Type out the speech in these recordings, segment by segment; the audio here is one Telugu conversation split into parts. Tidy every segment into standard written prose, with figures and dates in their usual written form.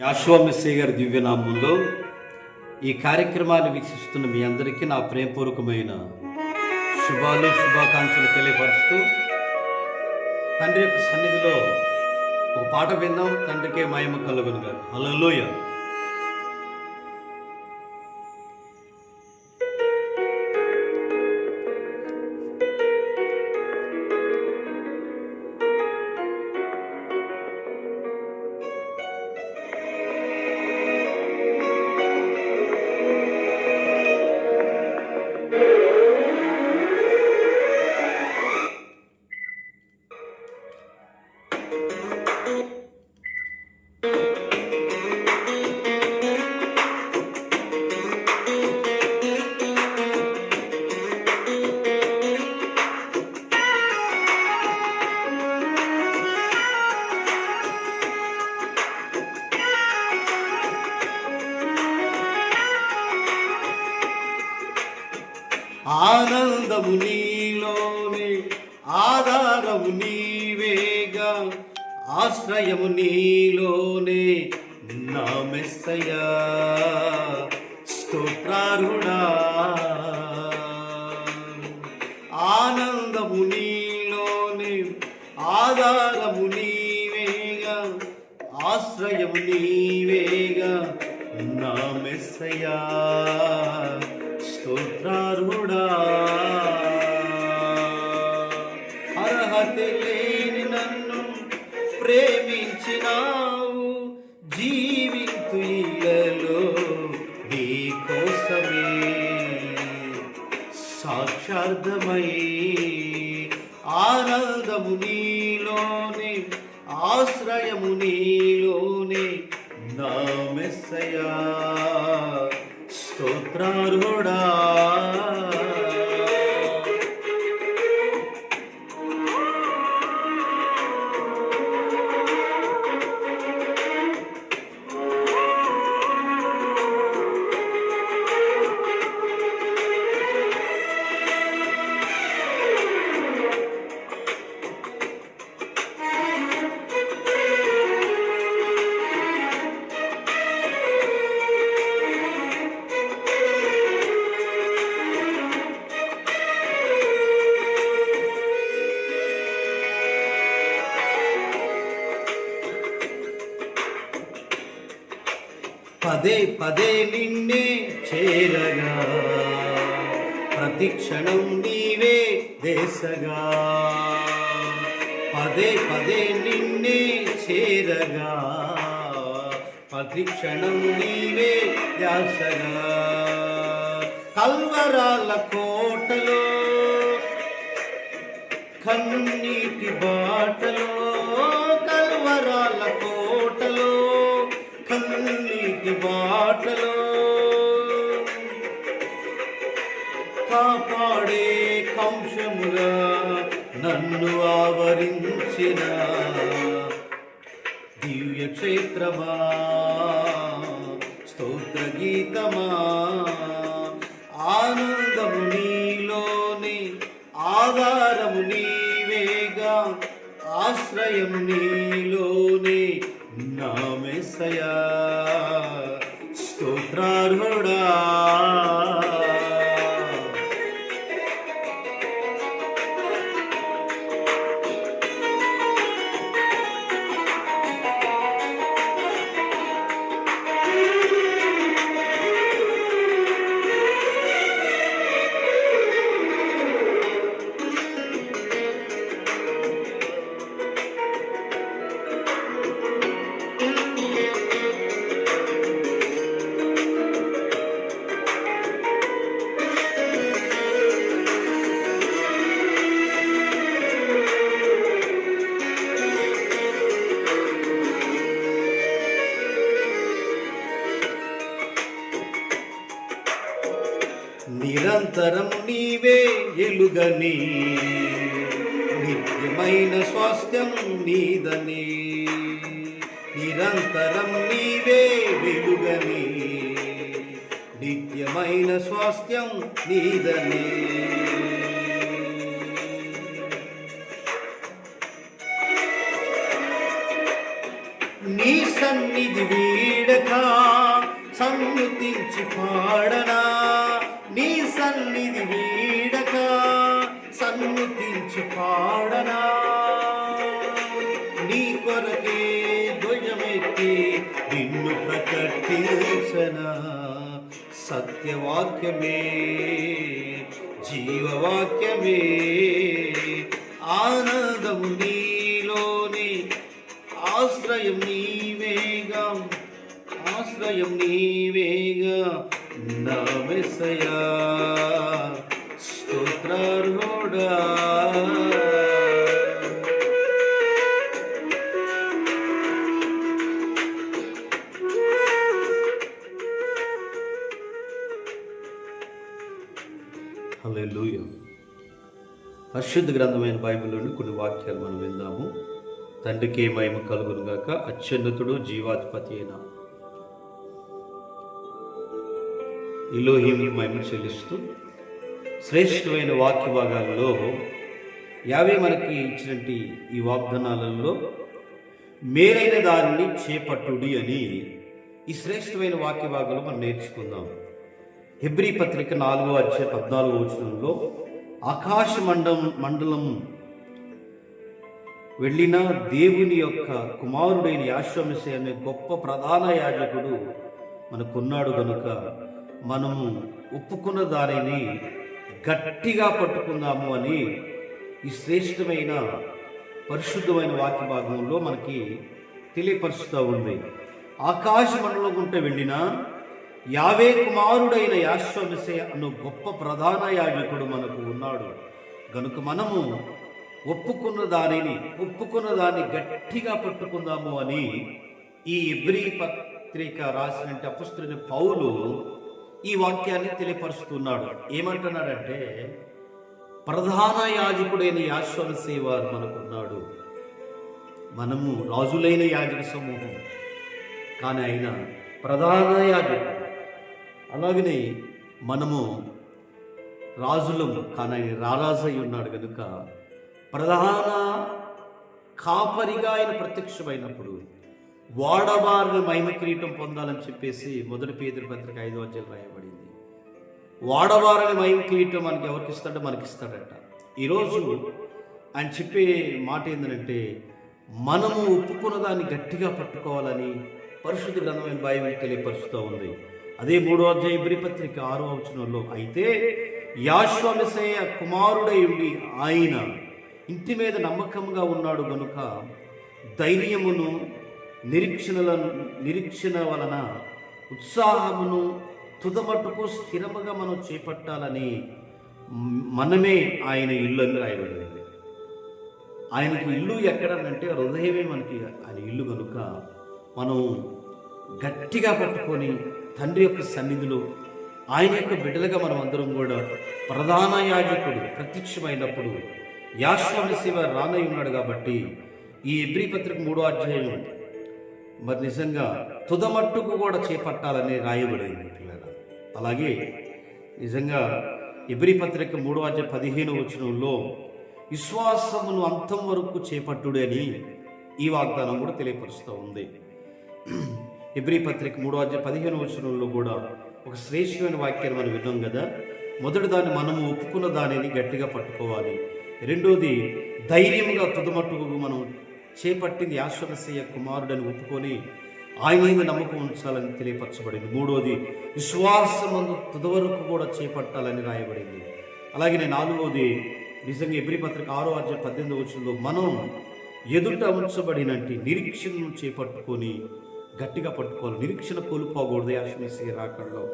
యాషువా మెస్సీ గారి దివ్యనామంలో ఈ కార్యక్రమాన్ని వీక్షిస్తున్న మీ అందరికీ నా ప్రేమపూర్వకమైన శుభాకాంక్షలు తెలియపరుస్తూ తండ్రి యొక్క సన్నిధిలో ఒక పాట విందాం. తండ్రికే మహిమ కలుగును గాక. హల్లెలూయా. ఆనందము నీలోనే, ఆధారము నీవేగా, ఆశ్రయము నీలోనే నా మెస్సయ్యా, స్తోత్రార్హుడా. ఆనందము నీలోనే, ఆధారము నీవేగా, ఆశ్రయము నీవేగా నా మెస్సయ్యా, స్తోత్రార్హుడా. అర్హత లేని నన్ను ప్రేమించినావు, జీవింతు ఇలలో నీ కోసమే, సాక్షార్థమై ఆనందము నీలోనే, ఆశ్రయము నీలోనే నా మెస్సయ్యా, స్తోత్రార్హుడా. పదే పదే నిన్నే చేరగా, ప్రతిక్షణం నీవే దేశగా, పదే పదే నిన్నే చేరగా, ప్రతిక్షణం నీవే ధ్యాసగా. కల్వరాల కోటలో, కన్నీటి బాటలో, కల్వరాల కోటలో, కన్నీటి బాటలో కాపాడే కంశముగా నన్ను ఆవరించిన దివ్య క్షేత్రమా, స్తోత్ర గీతమా. ఆనందము నీలోనే, ఆధారము నీవేగా, ఆశ్రయము నీలోనే నా మెస్సయ్యా, స్తోత్రార్హుడా. నిరంతరం నీవే ఎలుగని, నిత్యమైన స్వాస్థ్యం నీదని. నిరంతరం నీవే వెలుగని, నిత్యమైన స్వాస్థ్యం నీదని. నీ సన్నిధి వీడక సన్నుతించి పాడనా, నీ సన్నిధి వీడక సన్నుతించి పాడనా, నీ కొరకే ధ్వజమెత్తి నిన్ను ప్రకటించనా. సత్యవాక్యమే జీవవాక్యమే, ఆనందము నీలోనే, ఆశ్రయం నీవేగా, ఆశ్రయం నీవేగా నా మెస్సయా, స్తోత్రార్హుడా. హల్లెలూయా. పరిశుద్ధ గ్రంథమైన బైబిల్లోని కొన్ని వాక్యాలు మనం విందాము. తండ్రికి మహిమ కలుగును గాక. అత్యున్నతుడు జీవాధిపతి అయిన ఎలోహీముకు మహిమ చెల్లిస్తూ శ్రేష్ఠమైన వాక్య భాగాల్లో మనకి ఇచ్చినటువంటి ఈ వాగ్దానాలలో మేలైన దానిని చేపట్టుడి అని ఈ శ్రేష్ఠమైన వాక్య భాగంలో మనం నేర్చుకుందాం. హెబ్రీ పత్రిక 4:14 ఆకాశ మండలం వెళ్ళిన దేవుని యొక్క కుమారుడైన యేసు అనే గొప్ప ప్రధాన యాజకుడు మనకున్నాడు కనుక మనము ఒప్పుకున్న దానిని గట్టిగా పట్టుకుందాము అని ఈ శ్రేష్టమైన పరిశుద్ధమైన వాక్య భాగంలో మనకి తెలియపరుస్తూ ఉంది. ఆకాశ మండలం గుంట వెళ్ళిన యావే కుమారుడైన యేసు అను గొప్ప ప్రధాన యాజకుడు మనకు ఉన్నాడు గనుక మనము ఒప్పుకున్న దాన్ని గట్టిగా పట్టుకుందాము అని ఈ హెబ్రీ పత్రిక రాసిన అపొస్తలుడైన పౌలు ఈ వాక్యాన్ని తెలియపరుస్తున్నాడు. ఏమంటున్నాడంటే, ప్రధాన యాజకుడైన యేసు వారు మనకున్నాడు. మనము రాజులైన యాజక సమూహం, కానీ ఆయన ప్రధాన యాజకుడు. అలాగనే మనము రాజులము, కానీ ఆయన రారాజై ఉన్నాడు కనుక ప్రధాన కాపరిగా ఆయన ప్రత్యక్షమైనప్పుడు వాడబారిన మహిమ కిరీటం పొందాలని చెప్పేసి 1 పేతురు పత్రిక 5వ రాయబడింది. వాడబారిన మహిమ కిరీటం మనకి ఎవరికి ఇస్తాడో మనకిస్తాడట. ఈరోజు ఆయన చెప్పే మాట ఏంటంటే, మనము ఒప్పుకున్న దాన్ని గట్టిగా పట్టుకోవాలని పరిశుద్ధ గ్రంథమైన బైబిల్ తెలియపరుస్తూ ఉంది. అదే 3వ అధ్యాయం హెబ్రీ పత్రిక 6వ వచనంలో, అయితే యేసు మెస్సీయ కుమారుడై ఉండి ఆయన ఇంటి మీద నమ్మకంగా ఉన్నాడు గనుక ధైర్యమును నిరీక్షణ వలన ఉత్సాహమును తుదమట్టుకు స్థిరముగా మనం చేపట్టాలని మనమే ఆయన ఇల్లు అని రాయబడింది. ఆయనకి ఇల్లు ఎక్కడనంటే హృదయమే మనకి ఆయన ఇల్లు కనుక మనం గట్టిగా పట్టుకొని తండ్రి యొక్క సన్నిధిలో ఆయన యొక్క బిడ్డలుగా మనం అందరం కూడా ప్రధాన యాజకుడు ప్రత్యక్షమైనప్పుడు యేసు మెస్సీయ రానై ఉన్నాడు కాబట్టి ఈ హెబ్రీ పత్రిక 3వ అధ్యాయం మరి నిజంగా తుదమట్టుకు కూడా చేపట్టాలని రాయబడింది పిల్లలు. అలాగే నిజంగా హెబ్రీ పత్రిక 3వ అధ్యాయం 15వ వచనంలో విశ్వాసమును అంతం వరకు చేపట్టుడు అని ఈ వాగ్దానం కూడా తెలియపరుస్తూ ఉంది. హెబ్రీ పత్రిక 3వ అధ్యాయం 15వ వచనంలో కూడా ఒక శ్రేష్టమైన వాక్యాన్ని మనం విన్నాం కదా. మొదటి దాన్ని మనము ఒప్పుకున్న దానిని గట్టిగా పట్టుకోవాలి. రెండోది ధైర్యంగా తుదమట్టుకు మనం చేపట్టింది యేసు మెస్సీయ కుమారుడని ఒప్పుకొని ఆయన మీద నమ్మకం ఉంచాలని తెలియపరచబడింది. మూడోది విశ్వాసమందు తుదవరకు కూడా చేపట్టాలని రాయబడింది. అలాగే 4వది నిజంగా హెబ్రీ పత్రిక 6వ అధ్యాయం 18వ వచనంలో మనం ఎదుట ఉంచబడినట్టు నిరీక్షణను చేపట్టుకొని గట్టిగా పట్టుకోవాలి. నిరీక్షణ కోల్పోకూడదు. యేసు మెస్సీయ రాకడలో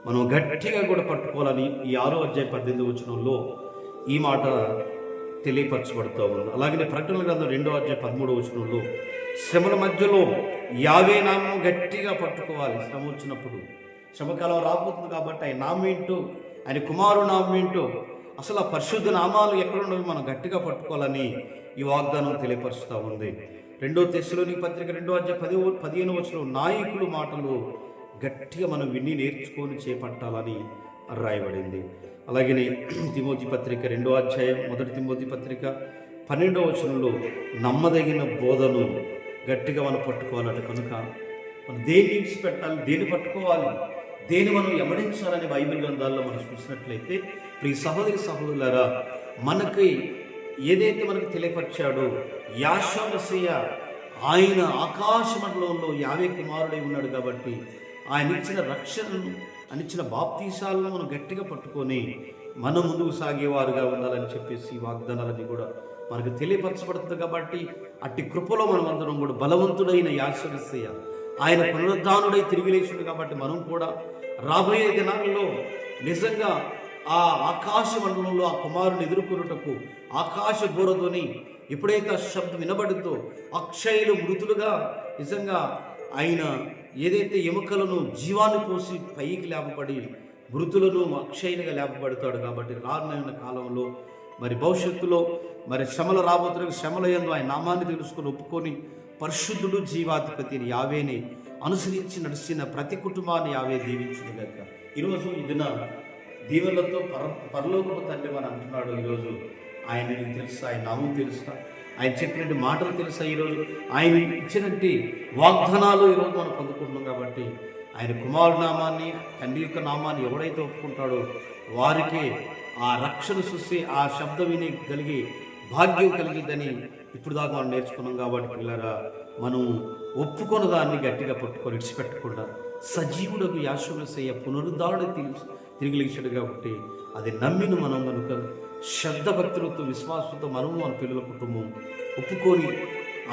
మనం గట్టిగా కూడా పట్టుకోవాలని ఈ 6వ అధ్యాయం 18వ వచనంలో ఈ మాట తెలియపరచబడుతూ ఉంది. అలాగే ప్రకటన గ్రంథం 2వ అధ్యాయం 13వ వచనంలో శ్రమల మధ్యలో యావే నామం గట్టిగా పట్టుకోవాలి. శ్రమ వచ్చినప్పుడు శ్రమకాలం రాబోతుంది కాబట్టి ఆయన నామం ఏంటో, ఆయన కుమారుడు నామం ఏంటో, అసలు ఆ పరిశుద్ధ నామాలు ఎక్కడున్నవి మనం గట్టిగా పట్టుకోవాలని ఈ వాగ్దానం తెలియపరుస్తూ ఉంది. 2వ తెస్సలోనికీ పత్రిక 2వ అధ్యాయం 15వ వచనంలో నాయకులు మాటలు గట్టిగా మనం విని నేర్చుకొని చేపట్టాలని రాయబడింది. అలాగే తిమోతి పత్రిక 2వ అధ్యాయం 1 తిమోతి పత్రిక 12వ వచనంలో నమ్మదగిన బోధను గట్టిగా మనం పట్టుకోవాలట. కనుక మనం దేన్ని విడిచిపెట్టాలి, దేన్ని పట్టుకోవాలి, దేన్ని మనం ఎమడించాలని బైబిల్ గ్రంథాల్లో మనం చూసినట్లయితే, ప్రియ సహోదరి సహోదరులారా, మనకి ఏదైతే మనకు తెలియపరిచాడో యాషా మెస్సీయ, ఆయన ఆకాశ మండలంలో యావే కుమారుడై ఉన్నాడు కాబట్టి ఆయన ఇచ్చిన రక్షణను, ఆయన ఇచ్చిన బాప్తీసాలను మనం గట్టిగా పట్టుకొని మనం ముందుకు సాగేవారుగా ఉండాలని చెప్పేసి వాగ్దానాలన్నీ కూడా మనకు తెలియపరచబడుతుంది. కాబట్టి అట్టి కృపలో మనం అందరం కూడా బలవంతుడైన యాషా మెస్సీయ, ఆయన పునరుద్ధానుడై తిరిగి లేచుడు కాబట్టి మనం కూడా రాబోయే దినాల్లో నిజంగా ఆ ఆకాశ మండలంలో ఆ కుమారుని ఎదుర్కొనుటకు ఆకాశ బోరతోని ఎప్పుడైతే ఆ శబ్దం వినబడుతో అక్షయులు మృతులుగా నిజంగా ఆయన ఏదైతే ఎముకలను జీవాన్ని పోసి పైకి లేపబడి మృతులను అక్షయులుగా లేపబడతాడు. కాబట్టి రానున్న కాలంలో మరి భవిష్యత్తులో మరి శ్రమలు రాబోతున్న శ్రమల యందు ఆయన నామాన్ని తెలుసుకొని ఒప్పుకొని పరిశుద్ధుడు జీవాధిపతి యావేని అనుసరించి నడిచిన ప్రతి కుటుంబాన్ని యావే దీవించుగాక. ఈరోజు ఈ దిన దీవెనలతో పరలోకపు తండ్రి అని అంటున్నాడు. ఈరోజు ఆయన నీకు తెలుసా, ఆయన నామం తెలుసా, ఆయన చెప్పినట్టు మాటలు తెలుసా, ఈరోజు ఆయన ఇచ్చినట్టు వాగ్దానాలు ఈరోజు మనం పొందుకుంటున్నాం. కాబట్టి ఆయన కుమారుడు నామాన్ని, తండ్రి యొక్క నామాన్ని ఎవడైతే ఒప్పుకుంటాడో వారికి ఆ రక్షణ చూసి ఆ శబ్దం విని కలిగి భాగ్యం కలిగిద్దని ఇప్పుడు దాకా మనం నేర్చుకున్నాం. కాబట్టి పిల్లరా, మనం ఒప్పుకున్న దాన్ని గట్టిగా పట్టుకొని విడిచిపెట్టకుండా సజీవుడకు యాషా మెస్సీయ పునరుద్ధారుడు తిరిగి లేచాడు. కాబట్టి అది నమ్మిన మనం కనుక శ్రద్ధ భక్తులతో విశ్వాసంతో మనము మన పిల్లల కుటుంబం ఒప్పుకొని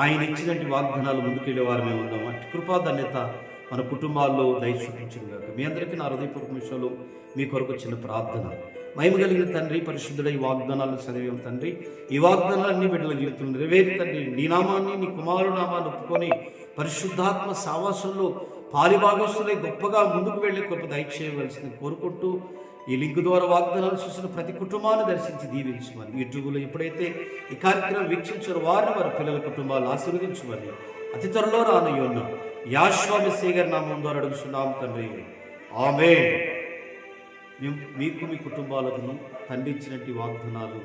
ఆయన ఇచ్చినటువంటి వాగ్దానాలు ముందుకెళ్ళే వారమే ఉందాం. అటు కృపాధన్యత మన కుటుంబాల్లో దయ చూపించింది కాక. మీ అందరికీ నా హృదయపూర్వక విషయంలో మీ కొరకు చిన్న ప్రార్థన. మహిమ కలిగిన తండ్రి, పరిశుద్ధుడ, ఈ వాగ్దానాలను చదివాం తండ్రి. ఈ వాగ్దానాలన్నీ బిడ్డల జీవితంలో నెరవేరి తండ్రి, నీ నామాన్ని, నీ కుమారుడు నామాన్ని ఒప్పుకొని పరిశుద్ధాత్మ సావాసంలో పాలిభాగస్తులై గొప్పగా ముందుకు వెళ్ళే కృప దయచేయవలసింది కోరుకుంటూ, ఈ లింక్ ద్వారా వాగ్దానాలు చూసిన ప్రతి కుటుంబాన్ని దర్శించి దీవించమని, యూట్యూబ్లో ఎప్పుడైతే ఈ కార్యక్రమం వీక్షించారో వారిని వారి పిల్లల కుటుంబాలు ఆశీర్వదించమని అతి త్వరలో రానయ్యున్న యాషా మెస్సీయ గారి నామం ద్వారా అడుగుతున్నాం తండ్రి, ఆమేన్. మీకు మీ కుటుంబాలను తండ్రి ఇచ్చినట్టు వాగ్దానాలు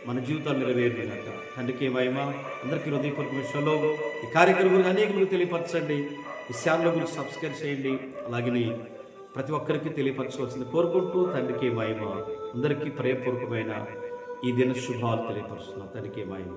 మన జీవితాలు నెరవేరినాక తండ్రికి మహిమ. అందరికీ హృదయపూర్వక విషయంలో ఈ కార్యక్రమం గురించి అనేకులకు తెలియపరచండి. ఈ ఛానల్ గురించి సబ్స్క్రైబ్ చేయండి. అలాగే ప్రతి ఒక్కరికి తెలియపరచవలసింది కోరుకుంటూ తండ్రికి మహిమ. అందరికీ ప్రేమపూర్వకమైన ఈ దిన శుభాలు తెలియపరుస్తున్నాను. తండ్రికి మహిమ.